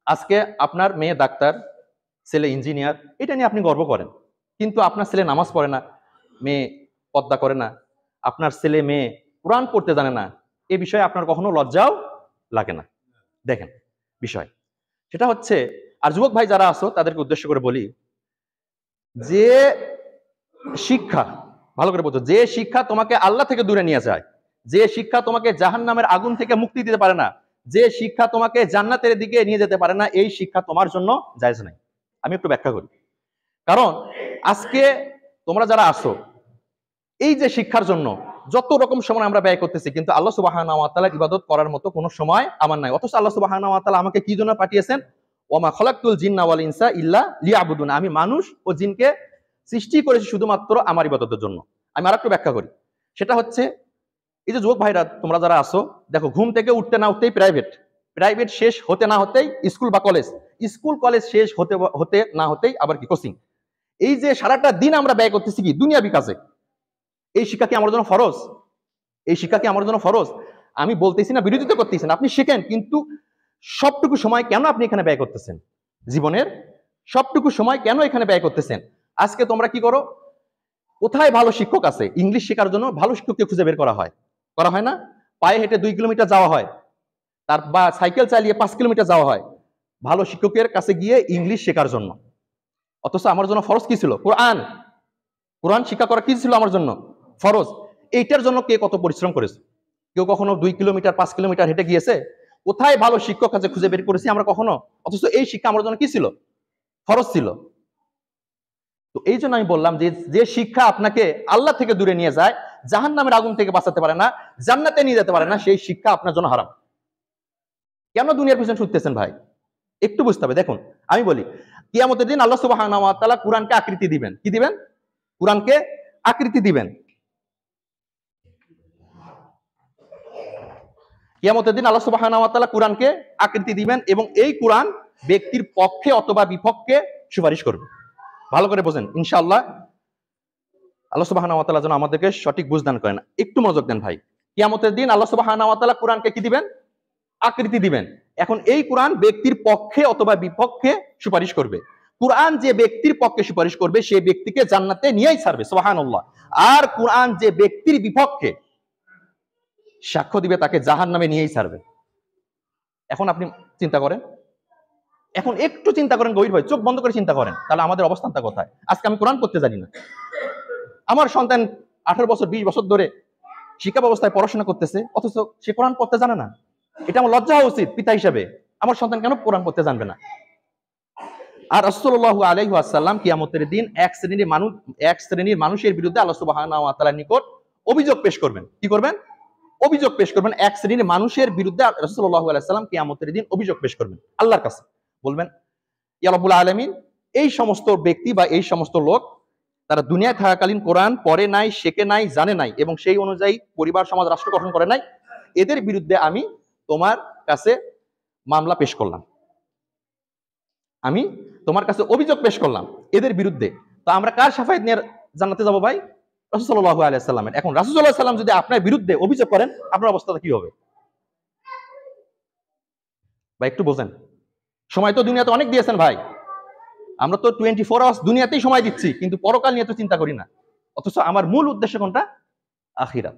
আজকে আপনার মেয়ে ডাক্তার, ছেলে ইঞ্জিনিয়ার, এটা নিয়ে আপনি গর্ব করেন, কিন্তু আপনার ছেলে নামাজ পড়ে না, মেয়ে পর্দা করে না, আপনার ছেলে মেয়ে কোরআন পড়তে জানে না, এ বিষয়ে আপনার কখনো লজ্জাও লাগে না। দেখেন বিষয় সেটা হচ্ছে, আর যুবক ভাই যারা আছো তাদেরকে উদ্দেশ্য করে বলি, যে শিক্ষা, ভালো করে বলছো, যে শিক্ষা তোমাকে আল্লাহ থেকে দূরে নিয়ে যায়, যে শিক্ষা তোমাকে জাহান্নামের আগুন থেকে মুক্তি দিতে পারে না, যে শিক্ষা তোমাকে জান্নাতের দিকে নিয়ে যেতে পারে না, এই শিক্ষা তোমার জন্য জায়েজ নাই। আমি একটু ব্যাখ্যা করি। কারণ আজকে তোমরা যারা আসো, এই যে শিক্ষার জন্য যত রকম সময় আমরা ব্যয় করতেছি, কিন্তু আল্লাহ সুবহানাহু ওয়া তাআলার ইবাদত করার মতো কোনো সময় আমার নাই। অথচ আল্লাহ সুবহানাহু ওয়া তাআলা আমাকে কি জন্য পাঠিয়েছেন? ওয়ামা খালাকতুল জিন্না ওয়াল ইনসা ইল্লা লিয়াবুদুন। আমি মানুষ ও জিনকে সৃষ্টি করেছি শুধুমাত্র আমার ইবাদতের জন্য। আমি আরেকটু ব্যাখ্যা করি। সেটা হচ্ছে, এই যে যুবক ভাইরা তোমরা যারা আসো, দেখো ঘুম থেকে উঠতে না উঠতেই প্রাইভেট শেষ হতে না হতেই স্কুল বা কলেজ, স্কুল কলেজ শেষ হতে না হতেই আবার কি কোচিং। এই যে সারাটা দিন আমরা ব্যয় করতেছি কি দুনিয়াবি কাজে, এই শিক্ষা কি আমার জন্য ফরজ? এই শিক্ষা কি আমার জন্য ফরজ? আমি বলতেছি না, বিরোধিতা করতেছি না, আপনি শেখেন, কিন্তু সবটুকু সময় কেন আপনি এখানে ব্যয় করতেছেন? জীবনের সবটুকু সময় কেন এখানে ব্যয় করতেছেন? আজকে তোমরা কি করো? কোথায় ভালো শিক্ষক আছে, ইংলিশ শেখার জন্য ভালো শিক্ষককে খুঁজে বের করা হয় না? পায়ে হেঁটে 2 কিলোমিটার যাওয়া হয়, তার বা সাইকেল চালিয়ে 5 কিলোমিটার যাওয়া হয় ভালো শিক্ষকের কাছে গিয়ে ইংলিশ শেখার জন্য। অথচ আমার জন্য ফরজ কি ছিল? কোরআন শিক্ষা করা কি ছিল আমার জন্য? ফরজ। এইটার জন্য কে কত পরিশ্রম করেছে? কেউ কখনো 2 কিলোমিটার 5 কিলোমিটার হেঁটে গিয়েছে? কোথায় ভালো শিক্ষক আছে খুঁজে বের করেছি আমরা কখনো? অথচ এই শিক্ষা আমার জন্য কি ছিল? ফরজ ছিল। তো এই জন্য আমি বললাম যে শিক্ষা আপনাকে আল্লাহ থেকে দূরে নিয়ে যায়, জাহান্নামের আগুন থেকে বাঁচাতে পারে না, জান্নাতে নিয়ে যেতে পারে না, সেই শিক্ষা আপনার জন্য হারাম। কেন দুনিয়ার পিছনে ছুটতেছেন ভাই? একটু বুঝতে হবে। দেখুন আমি বলি, কিয়ামতের দিন আল্লাহ সুবহানাহু ওয়া তাআলা কোরআনকে আকৃতি দিবেন। কি দিবেন? কোরআনকে আকৃতি দিবেন। কিয়ামতের দিন আল্লাহ সুবহানাহু ওয়া তাআলা কোরআনকে আকৃতি দিবেন, এবং এই কোরআন ব্যক্তির পক্ষে অথবা বিপক্ষে সুপারিশ করবে। ভালো করে বোঝেন ইনশাআল্লাহ। আল্লাহ সুবহানাহু ওয়া তাআলা যেন আমাদেরকে সঠিক বুঝ দান করেন। একটু মনোযোগ দেন ভাই। কিয়ামতের দিন আল্লাহ সুবহানাহু ওয়া তাআলা কোরআনকে কি দিবেন? আকৃতি দিবেন। এখন এই কোরআন ব্যক্তির পক্ষে অথবা বিপক্ষে সুপারিশ করবে। কোরআন যে ব্যক্তির পক্ষে সুপারিশ করবে, সেই ব্যক্তিকে জান্নাতে নিয়েই ছাড়বে, সুবহানাল্লাহ। আর কোরআন যে ব্যক্তির বিপক্ষে সাক্ষ্য দিবে, তাকে জাহান্নামে নিয়েই ছাড়বে। এখন আপনি চিন্তা করেন, এখন একটু চিন্তা করেন গভীরভাবে, চোখ বন্ধ করে চিন্তা করেন, তাহলে আমাদের অবস্থানটা কোথায়? আজকে আমি কোরআন পড়তে জানি না, আমার সন্তান 18 বছর 20 বছর ধরে শিক্ষা ব্যবস্থায় পড়াশোনা করতেছে, অথচ সে কোরআন পড়তে জানে না। এটা আমার লজ্জা হওয়া উচিত পিতা হিসাবে। আমার সন্তান কেন কোরআন পড়তে জানবে না? আর রাসূলুল্লাহ আলাইহি ওয়াসাল্লাম কিয়ামতের দিন এক শ্রেণীর মানুষের বিরুদ্ধে আল্লাহ সুবহানাহু ওয়া তাআলার নিকট অভিযোগ পেশ করবেন। কি করবেন? অভিযোগ পেশ করবেন। এক শ্রেণীর মানুষের বিরুদ্ধে রাসূলুল্লাহ আলাইহি ওয়াসাল্লাম কিয়ামতের দিন অভিযোগ পেশ করবেন আল্লাহর কাছে। বলবেন, ইয়া রাব্বুল আলামিন, এই সমস্ত ব্যক্তি বা এই সমস্ত লোক, তারা দুনিয়ায় থাকাকালীন কোরআন পড়ে নাই, শেখে নাই, জানে নাই, এবং সেই অনুযায়ী পরিবার সমাজ রাষ্ট্র গঠন করে নাই। এদের বিরুদ্ধে আমি তোমার কাছে মামলা পেশ করলাম, আমি তোমার কাছে অভিযোগ পেশ করলাম এদের বিরুদ্ধে। তো আমরা কার শাফায়াত নিয়ে জান্নাতে যাব ভাই? রাসূল সাল্লাল্লাহু আলাইহি ওয়াসাল্লামের। এখন রাসূল সাল্লাল্লাহু আলাইহি ওয়াসাল্লাম যদি আপনার বিরুদ্ধে অভিযোগ করেন, আপনার অবস্থাটা কি হবে ভাই? একটু বোঝেন। সময় তো দুনিয়াতে অনেক দিয়েছেন ভাই, আমরা তো 24 আওয়ার্স দুনিয়াতেই সময় দিচ্ছি, কিন্তু পরকাল নিয়ে তো চিন্তা করি না। অথচ আমার মূল উদ্দেশ্য কোনটা? আখিরাত।